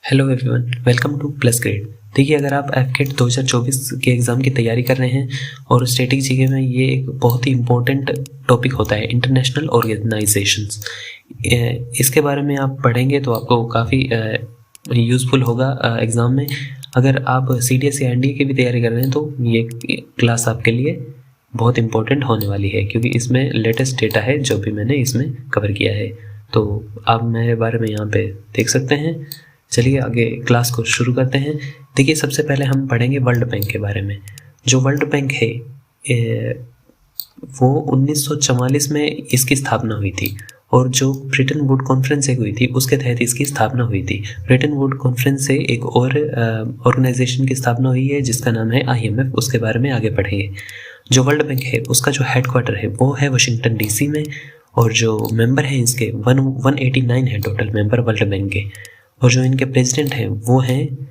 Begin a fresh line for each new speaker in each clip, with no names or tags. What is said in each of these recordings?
Hello everyone, welcome two plus grade. देखिए, अगर आप एफकेट 2024 के एग्ज़ाम की तैयारी कर रहे हैं और स्टैटिक जीके में ये एक बहुत ही इम्पोर्टेंट टॉपिक होता है, इंटरनेशनल ऑर्गेनाइजेशंस। इसके बारे में आप पढ़ेंगे तो आपको काफ़ी यूज़फुल होगा एग्ज़ाम में। अगर आप CDS या NDA की भी तैयारी कर रहे हैं तो ये क्लास आपके लिए बहुत इंपॉर्टेंट होने वाली है, क्योंकि इसमें लेटेस्ट डेटा है जो भी मैंने इसमें कवर किया है। तो आप मेरे बारे में यहाँ पे देख सकते हैं। चलिए आगे क्लास को शुरू करते हैं। देखिए, सबसे पहले हम पढ़ेंगे वर्ल्ड बैंक के बारे में। जो वर्ल्ड बैंक है वो 1944 में इसकी स्थापना हुई थी, और जो ब्रिटेन वुड कॉन्फ्रेंस एक हुई थी उसके तहत इसकी स्थापना हुई थी। ब्रिटेन वुड कॉन्फ्रेंस से एक और ऑर्गेनाइजेशन की स्थापना हुई है जिसका नाम है IMF। उसके बारे में आगे पढ़ेंगे। जो वर्ल्ड बैंक है उसका जो हेडक्वार्टर है वो है वाशिंगटन DC में, और जो मेंबर हैं इसके 189 है टोटल मेंबर वर्ल्ड बैंक के। और जो इनके प्रेसिडेंट हैं वो हैं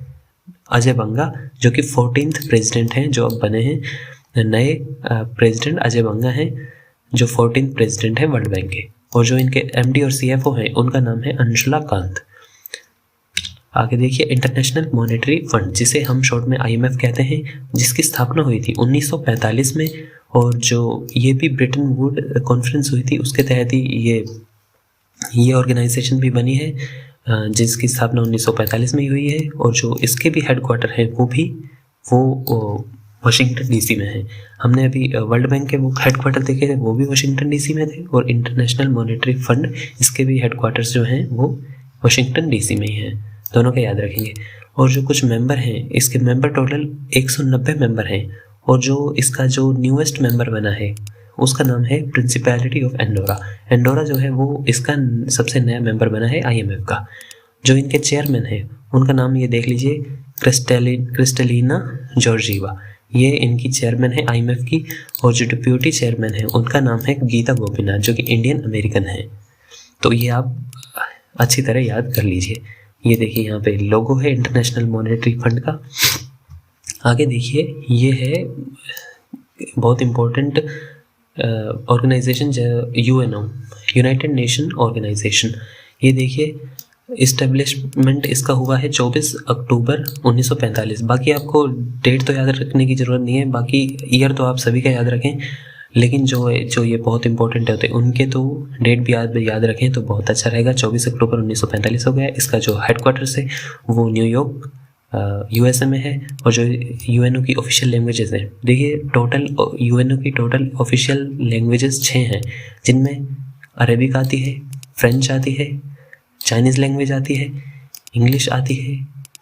अजय बंगा, जो कि 14th प्रेसिडेंट हैं जो अब बने हैं। नए प्रेसिडेंट अजय बंगा हैं जो 14th प्रेसिडेंट हैं वर्ल्ड बैंक के। और जो इनके MD और CFO हैं उनका नाम है अंशुला कांत। आगे देखिए, इंटरनेशनल मॉनेटरी फंड, जिसे हम शॉर्ट में IMF कहते हैं, जिसकी स्थापना हुई थी 1945 में। और जो ये भी ब्रिटेन वुड कॉन्फ्रेंस हुई थी उसके तहत ही ये ऑर्गेनाइजेशन भी बनी है, जिसकी स्थापना 1945 में ही हुई है। और जो इसके भी हेडक्वार्टर हैं वो वाशिंगटन DC में है। हमने अभी वर्ल्ड बैंक के वो हेडक्वार्टर देखे थे, वो भी वाशिंगटन DC में थे। और इंटरनेशनल मॉनेटरी फंड, इसके भी हेडक्वार्टर्स जो हैं वो वाशिंगटन DC में ही हैं। दोनों का याद रखेंगे। और जो कुछ मेंबर हैं, इसके मेंबर टोटल 190 मेंबर हैं। और जो इसका जो न्यूएस्ट मेंबर बना है उसका नाम है प्रिंसिपैलिटी ऑफ एंडोरा। एंडोरा जो है वो इसका सबसे नया मेंबर बना है IMF का। जो इनके चेयरमैन है उनका नाम ये देख लीजिए, क्रिस्टलिना जॉर्जीवा। ये इनकी चेयरमैन है IMF की। और जो डिप्यूटी चेयरमैन है उनका नाम है गीता गोपीनाथ, जो कि इंडियन अमेरिकन है। तो ये आप अच्छी तरह याद कर लीजिए। ये देखिए, यहाँ पे लोगो है इंटरनेशनल मॉनेटरी फंड का। आगे देखिए, ये है बहुत important organisation, UNO, United Nation Organisation. ये देखिए, इस्टेब्लिशमेंट इसका हुआ है 24 अक्टूबर 1945। बाकी आपको डेट तो याद रखने की ज़रूरत नहीं है, बाकी ईयर तो आप सभी का याद रखें, लेकिन जो ये बहुत इंपॉर्टेंट होते हैं उनके तो डेट भी याद रखें तो बहुत अच्छा रहेगा। 24 अक्टूबर 1945 हो गया। इसका जो हेडक्वार्टर्स है वो न्यूयॉर्क USA में है। और जो UNO की ऑफिशियल लैंग्वेजेस हैं, देखिए टोटल UNO की टोटल ऑफिशियल लैंग्वेजेस 6 हैं, जिनमें अरेबिक आती है, फ्रेंच आती है, चाइनीज़ लैंग्वेज आती है, इंग्लिश आती है,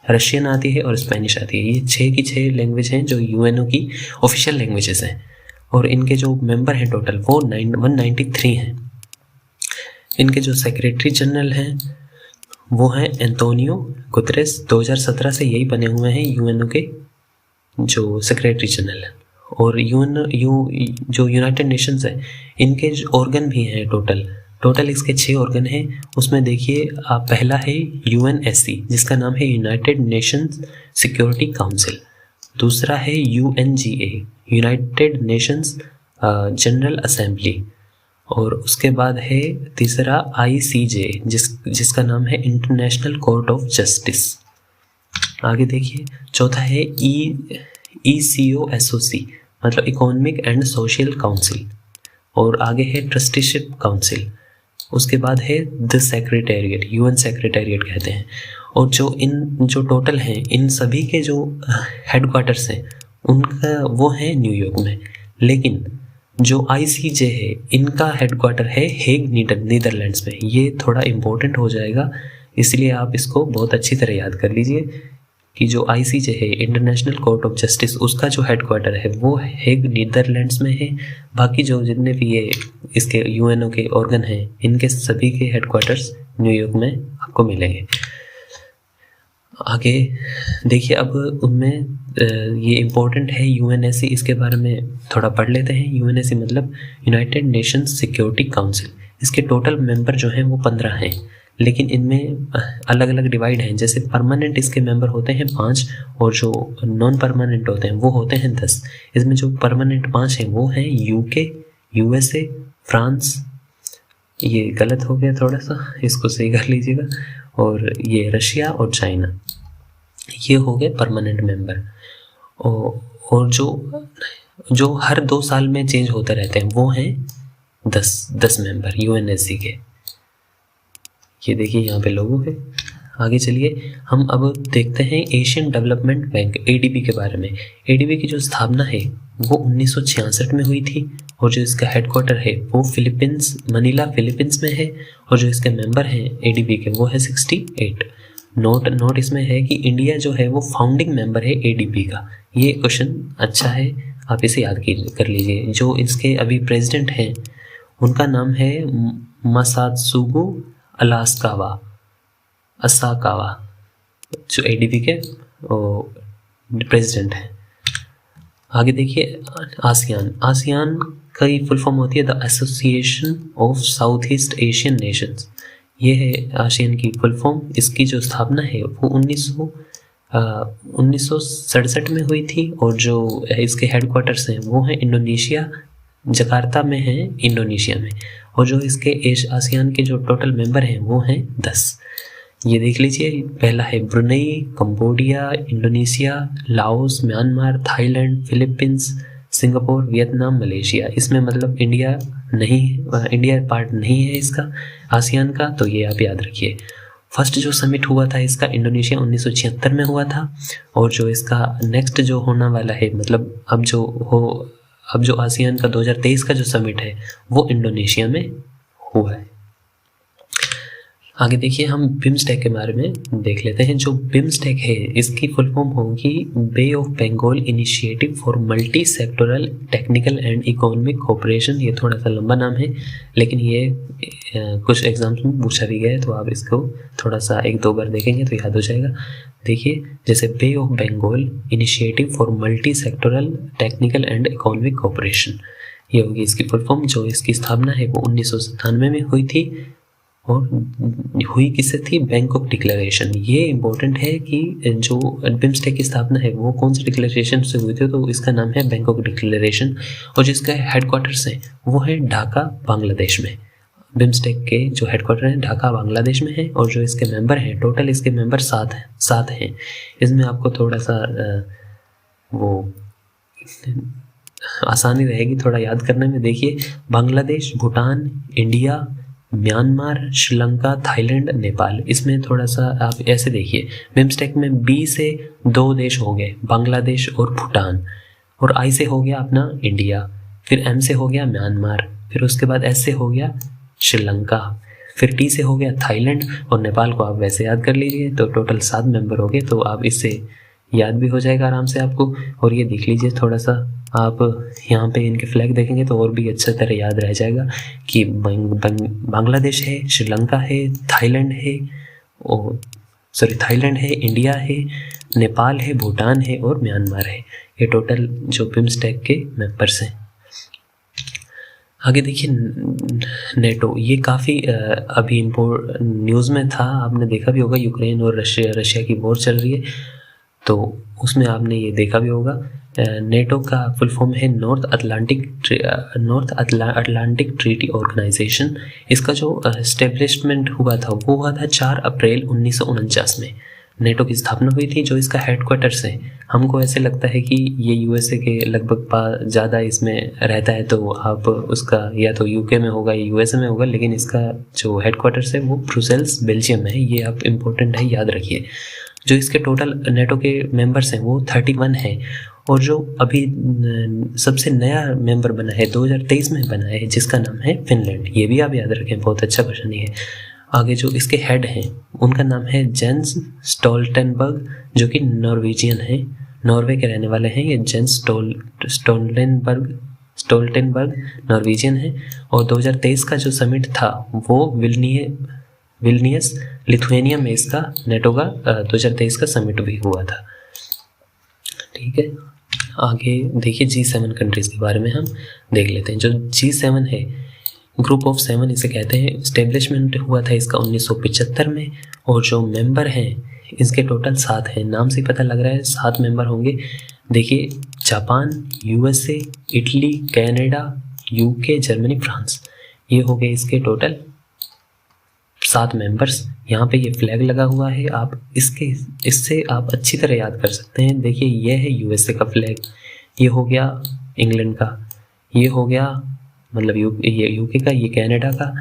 रशियन आती है और स्पेनिश आती है। ये 6 की 6 लैंग्वेज हैं जो UNO की ऑफिशियल लैंग्वेजेस हैं। और इनके जो मेंबर हैं टोटल वो 193 हैं। इनके जो सेक्रेटरी जनरल हैं वो हैं एंटोनियो गुतरेस। 2017 से यही बने हुए हैं UNO के जो सेक्रेटरी जनरल हैं। और जो यूनाइटेड नेशंस है, इनके ऑर्गन भी हैं टोटल इसके 6 ऑर्गन हैं। उसमें देखिए, पहला है UNSC, जिसका नाम है यूनाइटेड नेशंस सिक्योरिटी काउंसिल। दूसरा है UNGA, United Nations general assembly. और उसके बाद है तीसरा ICJ, जिसका नाम है इंटरनेशनल कोर्ट ऑफ जस्टिस। आगे देखिए, चौथा है ECOSOC, मतलब इकोनॉमिक एंड सोशल काउंसिल। और आगे है ट्रस्टीशिप काउंसिल। उसके बाद है द सेक्रेटेरिएट, UN सेक्रेटेरिएट कहते हैं। और जो टोटल हैं, इन सभी के जो हेडक्वार्टर्स हैं उनका वो है न्यूयॉर्क में। लेकिन जो ICJ है, इनका हेडक्वार्टर है हेग, नीदरलैंड्स में। ये थोड़ा इम्पोर्टेंट हो जाएगा, इसलिए आप इसको बहुत अच्छी तरह याद कर लीजिए कि जो ICJ है, इंटरनेशनल कोर्ट ऑफ जस्टिस, उसका जो हेडक्वार्टर है वो हेग, नीदरलैंड्स में है। बाकी जो जितने भी ये इसके UNO के ऑर्गन हैं, इनके सभी के हेडक्वार्टर्स न्यूयॉर्क में आपको मिलेंगे। आगे देखिए, अब उनमें ये इम्पोर्टेंट है UNSC, इसके बारे में थोड़ा पढ़ लेते हैं। UNSC मतलब यूनाइटेड नेशंस सिक्योरिटी काउंसिल। इसके टोटल मेंबर जो हैं वो 15 हैं, लेकिन इनमें अलग अलग डिवाइड हैं। जैसे परमानेंट इसके मेंबर होते हैं 5, और जो नॉन परमानेंट होते हैं वो होते हैं 10। इसमें जो परमानेंट 5 हैं वो हैं UK, USA, फ्रांस। ये गलत हो गया थोड़ा सा, इसको सही कर लीजिएगा। और ये रशिया और चाइना, ये हो गए परमानेंट मेंबर। और जो हर 2 साल में चेंज होते रहते हैं वो हैं 10 मेंबर यूएनएससी के। ये देखिए यहाँ पे लोगो है। आगे चलिए हम अब देखते हैं एशियन डेवलपमेंट बैंक एडीबी के बारे में। एडीबी की जो स्थापना है वो 1966 में हुई थी और जो इसका हेडक्वार्टर है वो मनीला फिलीपींस में है और जो इसके मेंबर हैं एडीबी के वो है 68। नोट इसमें है कि इंडिया जो है वो फाउंडिंग मेंबर है एडीबी का। ये क्वेश्चन अच्छा है, आप इसे याद कर लीजिए। जो इसके अभी प्रेसिडेंट हैं उनका नाम है मसात्सुगु असाकावा, जो एडीबी के प्रेसिडेंट हैं। आगे देखिए आसियान का फुल फॉर्म होती है the association of south east Asian Nations. ये है आसियान की फुल फॉर्म। इसकी जो स्थापना है वो 1967 में हुई थी और जो इसके हेडक्वार्टर्स हैं वो हैं इंडोनेशिया, जकार्ता में है इंडोनेशिया में। और जो इसके आसियान के जो टोटल मेंबर हैं वो हैं 10। ये देख लीजिए, पहला है Brunei, Cambodia, Indonesia, Laos, Myanmar, Thailand, Philippines, Singapore, Vietnam, Malaysia. इसमें मतलब इंडिया पार्ट नहीं है इसका आसियान का, तो ये आप याद रखिए। फर्स्ट जो समिट हुआ था इसका इंडोनेशिया 1976 में हुआ था और जो इसका नेक्स्ट जो होने वाला है मतलब अब जो आसियान का 2023 का जो समिट है वो इंडोनेशिया में हुआ है। आगे देखिए हम बिम्स्टेक के बारे में देख लेते हैं। जो बिम्स्टेक है इसकी फुल फॉर्म होगी bay of Bengal initiative for multi sectoral technical and economic cooperation. ये थोड़ा सा लंबा नाम है लेकिन ये कुछ एग्जाम्स में पूछा भी गया है, तो आप इसको थोड़ा सा 1-2 बार देखेंगे तो याद हो जाएगा। देखिए जैसे bay of Bengal initiative for multi sectoral technical and economic cooperation, ये होगी इसकी फुल फॉर्म। जो इसकी स्थापना है वो 1997 में हुई थी और हुई किससे थी? Bangkok declaration. ये इम्पोर्टेंट है कि जो बिम्स्टेक की स्थापना है वो कौन से डिक्लेरेशन से हुई थी, तो इसका नाम है बैंकॉक डिक्लेरेशन। और जिसका हेडक्वार्टर्स है वो है ढाका बांग्लादेश में। बिम्स्टेक के जो हेडक्वार्टर है ढाका बांग्लादेश में है और जो इसके मेंबर हैं टोटल इसके मेंबर 7 हैं। इसमें आपको थोड़ा सा वो आसानी रहेगी थोड़ा याद करने में। देखिए Bangladesh, Bhutan, India, Myanmar, Sri Lanka, Thailand, Nepal. इसमें थोड़ा सा आप ऐसे देखिए, बिम्स्टेक में बी से 2 देश हो गए बांग्लादेश और भूटान, और आई से हो गया अपना इंडिया, फिर एम से हो गया म्यांमार, फिर उसके बाद एस से हो गया श्रीलंका, फिर टी से हो गया थाईलैंड और नेपाल को आप वैसे याद कर लीजिए। तो टोटल 7 मेंबर हो गए, तो आप इससे याद भी हो जाएगा आराम से आपको। और ये देख लीजिए थोड़ा सा आप यहाँ पे इनके फ्लैग देखेंगे तो और भी अच्छे तरह याद रह जाएगा कि बांग्लादेश है, श्रीलंका है, थाईलैंड है, इंडिया है, नेपाल है, भूटान है और म्यांमार है। ये टोटल जो बिम्स्टेक के मेंबर्स हैं। आगे देखिए नेटो, ये काफ़ी अभी न्यूज़ में था, आपने देखा भी होगा। यूक्रेन और रशिया की वॉर चल रही है तो उसमें आपने ये देखा भी होगा। नेटो का फुल फॉर्म है नॉर्थ अटलांटिक ट्रीटी ऑर्गेनाइजेशन। इसका जो एस्टेब्लिशमेंट हुआ था वो हुआ था 4 अप्रैल 1949 में। नेटो की स्थापना हुई थी। जो इसका हेडक्वार्टर्स है, हमको ऐसे लगता है कि ये यूएसए के लगभग ज़्यादा इसमें रहता है, तो आप उसका या तो यूके में होगा या यूएसए में होगा, लेकिन इसका जो हेडक्वार्टर्स है वो ब्रुसेल्स बेल्जियम में है। ये आप इम्पोर्टेंट है, याद रखिए। जो इसके टोटल नेटो के मेंबर्स हैं वो 31 हैं और जो अभी सबसे नया मेंबर बना है 2023 में बना है जिसका नाम है फिनलैंड। ये भी आप याद रखें, बहुत अच्छा क्वेश्चन है। आगे जो इसके हेड हैं उनका नाम है जेंस स्टोल्टेनबर्ग, जो कि नॉर्वेजियन है, नॉर्वे के रहने वाले हैं। ये जेंस स्टोल्टेनबर्ग नॉर्वेजियन है। और 2023 का जो समिट था वो विल्नियस लिथुआनिया में इसका नेटो का 2023 का समिट भी हुआ था। ठीक है, आगे देखिए G7 कंट्रीज़ के बारे में हम देख लेते हैं। जो G7 है, ग्रुप ऑफ 7 इसे कहते हैं। इस्टेब्लिशमेंट हुआ था इसका 1975 में और जो मेंबर हैं इसके टोटल 7 हैं। नाम से पता लग रहा है 7 मेंबर होंगे। देखिए Japan, USA, Italy, Canada, UK, Germany, France, ये हो गए इसके टोटल 7 मेंबर्स। यहाँ पे ये फ्लैग लगा हुआ है, आप इससे आप अच्छी तरह याद कर सकते हैं। देखिए ये है यूएसए का फ्लैग, ये हो गया इंग्लैंड का, ये हो गया मतलब ये यूके का, ये कनाडा का,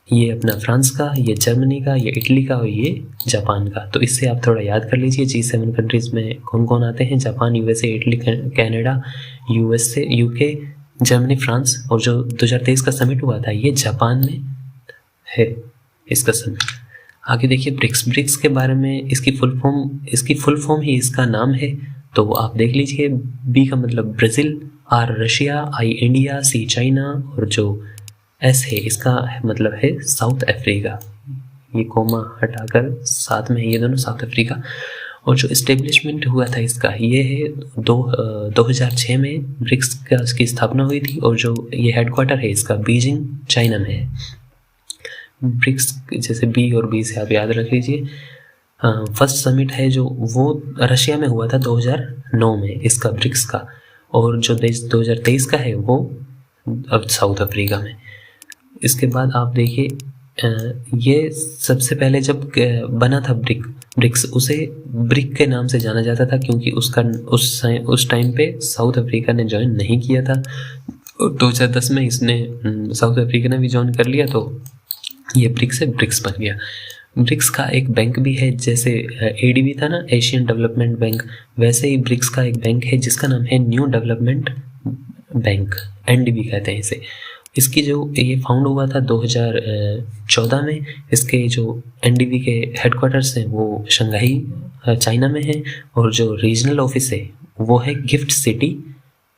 ये अपना फ्रांस का, ये जर्मनी का, ये इटली का और ये जापान का। तो इससे आप थोड़ा याद कर लीजिए G7 कंट्रीज़ में कौन कौन आते हैं। Japan, USA, Italy, Canada, USA, UK, Germany, France. और जो 2023 का समिट हुआ था ये जापान में है इसका समिट। आगे देखिए ब्रिक्स के बारे में, इसकी फुल फॉर्म ही इसका नाम है, तो आप देख लीजिए। बी का मतलब Brazil, R Russia, I India, C China और जो एस है इसका मतलब है साउथ अफ्रीका। ये कोमा हटाकर साथ में ये दोनों साउथ अफ्रीका। और जो इस्टेब्लिशमेंट हुआ था इसका ये है 2006 में ब्रिक्स की स्थापना हुई थी। और जो ये हेडक्वार्टर है इसका बीजिंग चाइना में है। ब्रिक्स जैसे बी और बी से आप याद रख लीजिए। फर्स्ट समिट है जो वो रशिया में हुआ था 2009 में इसका ब्रिक्स का। और जो देश 2023 का है वो अब साउथ अफ्रीका में। इसके बाद आप देखिए ये सबसे पहले जब बना था ब्रिक्स, उसे ब्रिक के नाम से जाना जाता था क्योंकि उस टाइम पे साउथ अफ्रीका ने ज्वाइन नहीं किया था। 2010 में इसने साउथ अफ्रीका ने भी ज्वाइन कर लिया, तो ये ब्रिक्स से ब्रिक्स बन गया। ब्रिक्स का एक बैंक भी है, जैसे एडीबी था ना, एशियन डेवलपमेंट बैंक, वैसे ही ब्रिक्स का एक बैंक है जिसका नाम है न्यू डेवलपमेंट बैंक, एनडीबी कहते हैं इसे। इसकी जो ये फाउंड हुआ था 2014 में। इसके जो एनडीबी के हेडक्वार्टर्स हैं वो शंघाई चाइना में है। और जो रीजनल ऑफिस है वो है गिफ्ट सिटी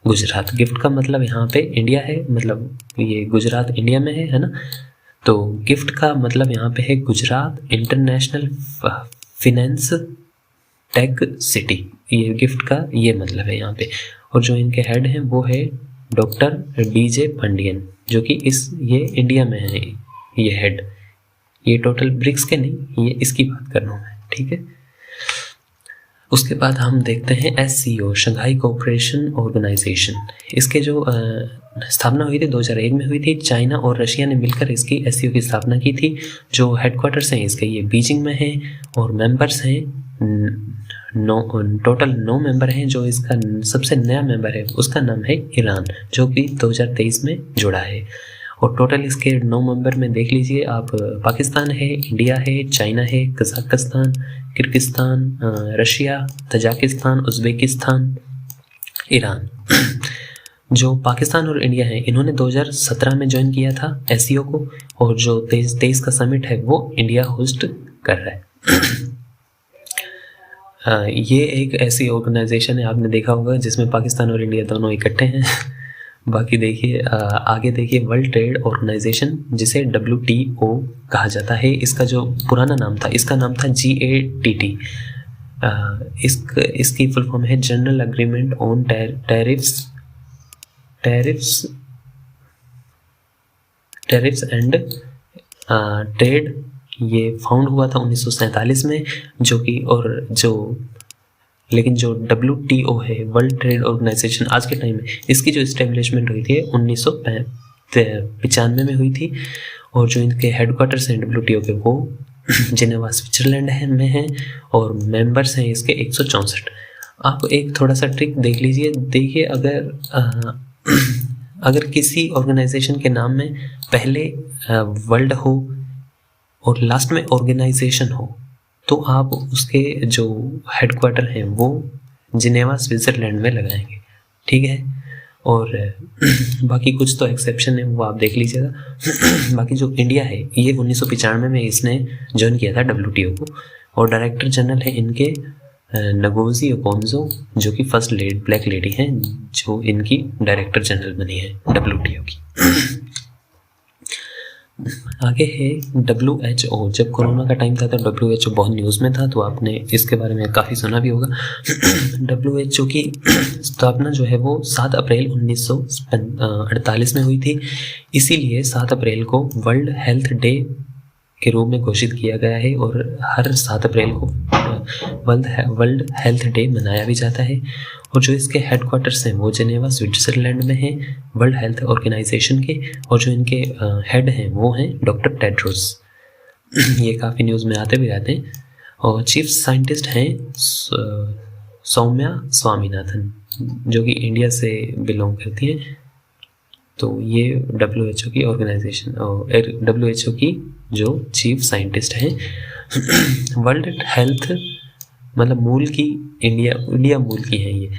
गुजरात। गिफ्ट का मतलब यहाँ पे इंडिया है, मतलब ये गुजरात इंडिया में है ना। तो गिफ्ट का मतलब यहाँ पे है Gujarat international finance tech city. ये गिफ्ट का ये मतलब है यहाँ पे। और जो इनके हेड हैं वो है डॉक्टर डीजे पांडियन, जो कि ये इंडिया में है ये हेड। ये टोटल ब्रिक्स के नहीं, ये इसकी बात कर रहा हूँ मैं, ठीक है। उसके बाद हम देखते हैं SCO, शंघाई कोऑपरेशन ऑर्गेनाइजेशन। इसके जो स्थापना हुई थी 2001 में हुई थी। चाइना और रशिया ने मिलकर इसकी SCO की स्थापना की थी। जो हेडक्वार्टर्स हैं इसके ये बीजिंग में हैं और मेंबर्स हैं टोटल 9 मेंबर हैं। जो इसका सबसे नया मेंबर है उसका नाम है ईरान, जो कि 2023 में जुड़ा है। और टोटल इसके 9 मेंबर में देख लीजिए आप, पाकिस्तान है, इंडिया है, चाइना है, Kazakhstan, Kyrgyzstan, Russia, Tajikistan, Uzbekistan, Iran. जो पाकिस्तान और इंडिया है इन्होंने 2017 में ज्वाइन किया था SCO को। और जो 23 का समिट है वो इंडिया होस्ट कर रहा है। ये एक ऐसी ऑर्गेनाइजेशन है, आपने देखा होगा, जिसमें पाकिस्तान और इंडिया दोनों इकट्ठे हैं। बाकी देखिए आगे देखिए वर्ल्ड ट्रेड ऑर्गेनाइजेशन, जिसे WTO कहा जाता है। इसका जो पुराना नाम था इसका नाम था GATT। इसकी फुल फॉर्म है general agreement on tariffs and trade. ये फाउंड हुआ था 1947 में, लेकिन जो WTO है, वर्ल्ड ट्रेड ऑर्गेनाइजेशन, आज के टाइम में इसकी जो इस्टेब्लिशमेंट हुई थी 1995 में हुई थी। और जो इनके हेडक्वार्टर्स हैं WTO के वो जिनेवा स्विट्जरलैंड में हैं। और मेंबर्स हैं इसके 164। आप एक थोड़ा सा ट्रिक देख लीजिए। देखिए अगर किसी ऑर्गेनाइजेशन के नाम में पहले वर्ल्ड हो और लास्ट में ऑर्गेनाइजेशन हो, तो आप उसके जो हेडक्वार्टर हैं वो जिनेवा स्विट्जरलैंड में लगाएंगे, ठीक है। और बाकी कुछ तो एक्सेप्शन है वो आप देख लीजिएगा। बाकी जो इंडिया है ये 1995 में इसने ज्वाइन किया था WTO को। और डायरेक्टर जनरल है इनके नगोजी ओकोंजो, जो कि फर्स्ट ब्लैक लेडी हैं जो इनकी डायरेक्टर जनरल बनी है WTO की। आगे है WHO। जब कोरोना का टाइम था तो WHO बहुत न्यूज़ में था, तो आपने इसके बारे में काफ़ी सुना भी होगा। WHO की स्थापना जो है वो 7 अप्रैल 1948 में हुई थी। इसीलिए 7 अप्रैल को वर्ल्ड हेल्थ डे के रूप में घोषित किया गया है। और हर 7 अप्रैल को वर्ल्ड हेल्थ डे मनाया भी जाता है। और जो इसके हेडक्वार्टर्स हैं वो जिनेवा स्विट्जरलैंड में हैं, वर्ल्ड हेल्थ ऑर्गेनाइजेशन के। और जो इनके हेड हैं वो हैं डॉक्टर टेड्रोस। ये काफ़ी न्यूज़ में आते भी रहते हैं। और चीफ साइंटिस्ट हैं सौम्या स्वामीनाथन, जो कि इंडिया से बिलोंग करती हैं। तो ये WHO की ऑर्गेनाइजेशन, WHO की जो चीफ साइंटिस्ट हैं। वर्ल्ड हेल्थ मतलब मूल की इंडिया मूल की है ये।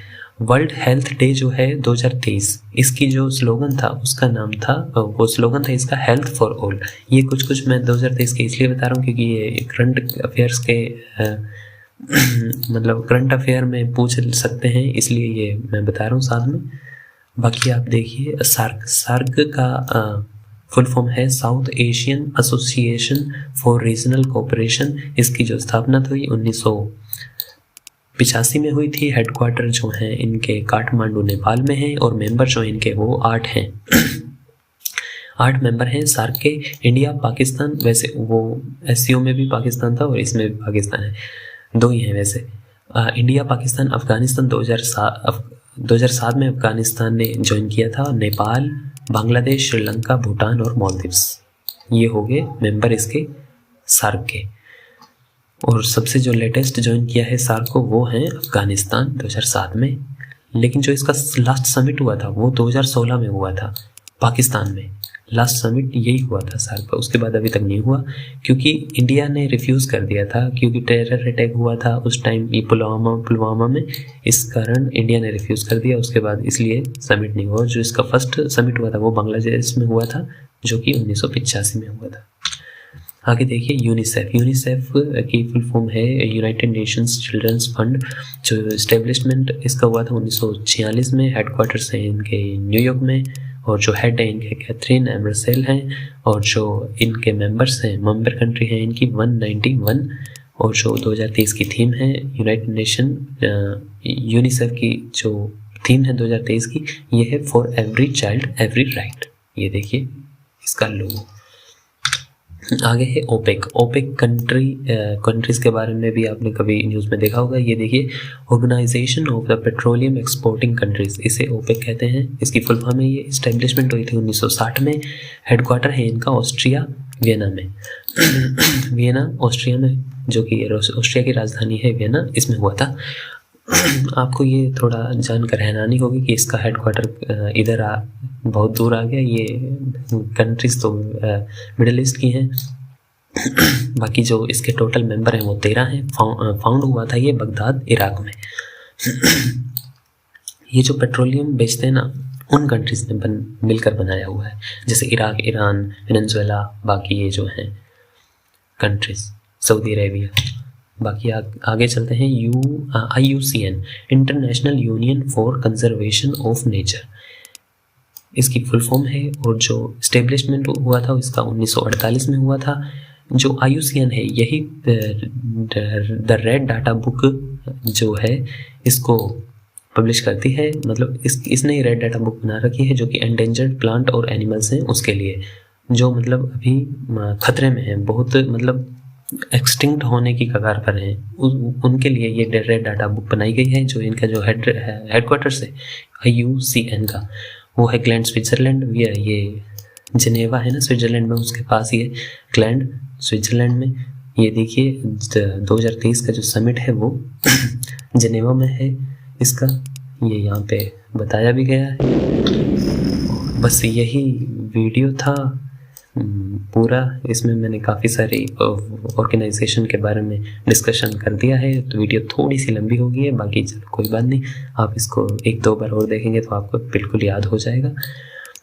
वर्ल्ड हेल्थ डे जो है 2023, इसकी जो स्लोगन था उसका नाम था, वो स्लोगन था इसका हेल्थ फॉर ऑल। ये कुछ मैं 2023 के इसलिए बता रहा हूँ क्योंकि ये करंट अफेयर्स के मतलब करंट अफेयर में पूछ सकते हैं, इसलिए ये मैं बता रहा हूँ साथ में। बाकी आप देखिए सार्क का फुल फॉर्म है south Asian association for regional cooperation. इसकी जो स्थापना हुई 1985 में हुई थी। हेडक्वार्टर जो हैं इनके काठमांडू नेपाल में है और मेंबर जो इनके वो 8 हैं। 8 मेंबर हैं सार्क के। इंडिया पाकिस्तान, वैसे वो SCO में भी पाकिस्तान था और इसमें भी पाकिस्तान है, 2 ही हैं वैसे। इंडिया पाकिस्तान अफगानिस्तान 2007 में अफगानिस्तान ने ज्वाइन किया था। नेपाल, बांग्लादेश, श्रीलंका, भूटान और मालदीव्स, ये हो गए मेंबर इसके सार्क के। और सबसे जो लेटेस्ट ज्वाइन किया है सार्क को वो है अफगानिस्तान 2007 में। लेकिन जो इसका लास्ट समिट हुआ था वो 2016 में हुआ था पाकिस्तान में। लास्ट समिट यही हुआ था सार्क का, उसके बाद अभी तक नहीं हुआ क्योंकि इंडिया ने रिफ्यूज़ कर दिया था, क्योंकि टेरर अटैक हुआ था उस टाइम ये पुलवामा में, इस कारण इंडिया ने रिफ्यूज़ कर दिया। उसके बाद इसलिए समिट नहीं हुआ। जो इसका फर्स्ट समिट हुआ था वो बांग्लादेश में हुआ था, जो कि 1985 में हुआ था। आगे देखिए यूनिसेफ की फुल फॉर्म है यूनाइटेड नेशंस चिल्ड्रंस फंड। जो इस्टेब्लिशमेंट इसका हुआ था 1946 में। हेडक्वार्टर्स हैं इनके न्यूयॉर्क में और जो हेड है इनके कैथरीन एमरसेल हैं और जो इनके मेंबर्स हैं, मेंबर कंट्री हैं इनकी 191। और जो 2023 की थीम है यूनाइटेड नेशन यूनिसेफ की जो थीम है 2023 की, ये है for every child every right. ये देखिए इसका लोगो। आगे है ओपेक कंट्रीज़ के बारे में भी आपने कभी न्यूज़ में देखा होगा। ये देखिए organisation of the petroleum exporting countries, इसे ओपेक कहते हैं। इसकी फुल फॉर्म है। ये इस्टेब्लिशमेंट हुई थी 1960 में। हेडक्वार्टर है इनका ऑस्ट्रिया वियना में। वियना ऑस्ट्रिया में, जो कि ऑस्ट्रिया की राजधानी है वियना, इसमें हुआ था। आपको ये थोड़ा जानकर हैरानी होगी कि इसका हेडक्वार्टर इधर बहुत दूर आ गया। ये कंट्रीज़ तो मिडिल ईस्ट की हैं। बाकी जो इसके टोटल मेंबर हैं वो 13 हैं। फाउंड हुआ था ये बगदाद इराक में। ये जो पेट्रोलियम बेचते हैं ना, उन कंट्रीज़ ने मिलकर बनाया हुआ है, जैसे इराक, ईरान, वेनेजुएला, बाकी ये जो हैं कंट्रीज़, सऊदी अरेबिया। बाकी आगे चलते हैं। IUCN international union for conservation of nature, इसकी फुल फॉर्म है। और जो इस्टेब्लिशमेंट हुआ था इसका 1948 में हुआ था। जो IUCN है यही द रेड डाटा बुक जो है इसको पब्लिश करती है। मतलब इसने ही रेड डाटा बुक बना रखी है, जो कि एंडेंजर्ड प्लांट और एनिमल्स हैं उसके लिए, जो मतलब अभी खतरे में हैं, बहुत मतलब एक्सटिंक्ट होने की कगार पर हैं, उनके लिए ये रेड डाटा बुक बनाई गई है। जो इनका जो हेडक्वार्टर्स है IUCN का, वो है ग्लैंड स्विट्ज़रलैंड। ये जिनेवा है ना स्विट्ज़रलैंड में, उसके पास ही है ग्लैंड स्विट्ज़रलैंड में। ये देखिए 2023 का जो समिट है वो जिनेवा में है इसका, ये यहाँ पे बताया भी गया है। बस यही वीडियो था पूरा। इसमें मैंने काफ़ी सारी ऑर्गेनाइजेशन के बारे में डिस्कशन कर दिया है, तो वीडियो थोड़ी सी लंबी हो गई है। बाकी चलो कोई बात नहीं, आप इसको 1-2 बार और देखेंगे तो आपको बिल्कुल याद हो जाएगा।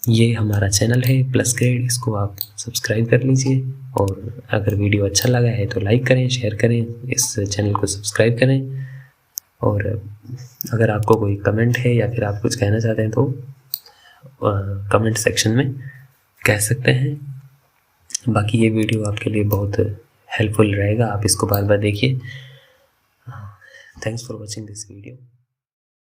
ये हमारा चैनल है प्लस ग्रेड, इसको आप सब्सक्राइब कर लीजिए। और अगर वीडियो अच्छा लगा है तो लाइक करें, शेयर करें, इस चैनल को सब्सक्राइब करें। और अगर आपको कोई कमेंट है या फिर आप कुछ कहना चाहते हैं तो कमेंट सेक्शन में कह सकते हैं। बाकी ये वीडियो आपके लिए बहुत हेल्पफुल रहेगा, आप इसको बार बार देखिए। Thanks for watching this video.